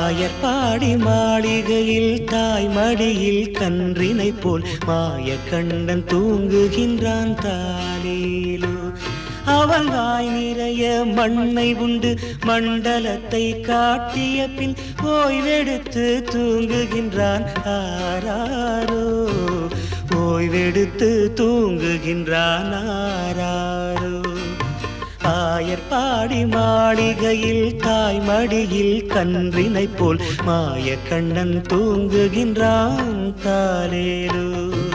ஆயர்பாடி மாளிகையில் தாய் மடியில் கன்றினை போல் மாய கண்ணன் தூங்குகின்றான் தாலேலோ. அவன் வாய் நிறைய மண்ணை உண்டு மண்டலத்தை காட்டிய பின் ஓய்வெடுத்து தூங்குகின்றான் ஆராரோ. ஓய்வெடுத்து தூங்குகின்றான் ஆராரோ. ஆயர்பாடி மாளிகையில் தாய் மடியில் கன்றினை போல் மாய கண்ணன் தூங்குகின்றான் தாலேலோ.